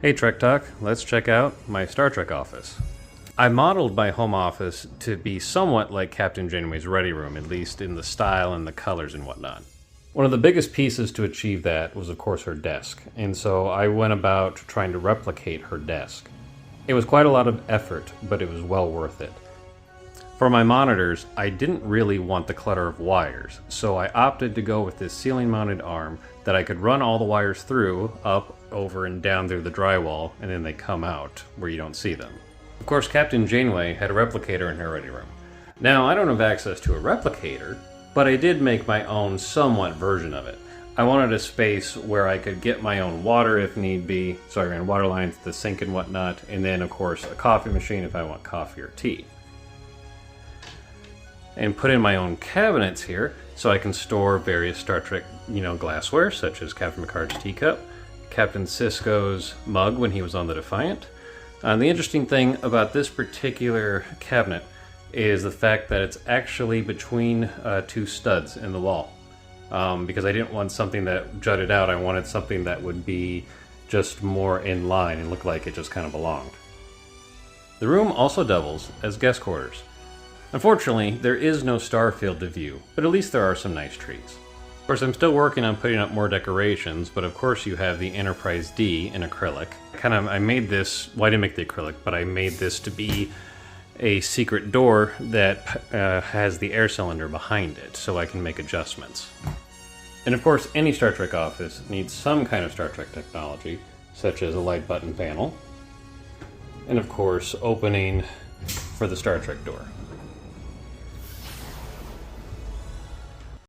Hey Trek Talk, let's check out my Star Trek office. I modeled my home office to be somewhat like Captain Janeway's ready room, at least in the style and the colors and whatnot. One of the biggest pieces to achieve that was of course her desk, and so I went about trying to replicate her desk. It was quite a lot of effort, but it was well worth it. For my monitors, I didn't really want the clutter of wires, so I opted to go with this ceiling-mounted arm that I could run all the wires through, up, over, and down through the drywall, and then they come out where you don't see them. Of course, Captain Janeway had a replicator in her ready room. Now, I don't have access to a replicator, but I did make my own somewhat version of it. I wanted a space where I could get my own water if need be, so I ran water lines to the sink and whatnot, and then, of course, a coffee machine if I want coffee or tea. And put in my own cabinets here so I can store various Star Trek, glassware, such as Captain Picard's teacup, Captain Sisko's mug when he was on the Defiant. The interesting thing about this particular cabinet is the fact that it's actually between two studs in the wall. Because I didn't want something that jutted out, I wanted something that would be just more in line and look like it just kind of belonged. The room also doubles as guest quarters. Unfortunately, there is no starfield to view, but at least there are some nice trees. Of course, I'm still working on putting up more decorations, but of course you have the Enterprise D in acrylic. I made this, well I didn't make the acrylic, but I made this to be a secret door that has the air cylinder behind it, so I can make adjustments. And of course, any Star Trek office needs some kind of Star Trek technology, such as a light button panel, and of course, opening for the Star Trek door.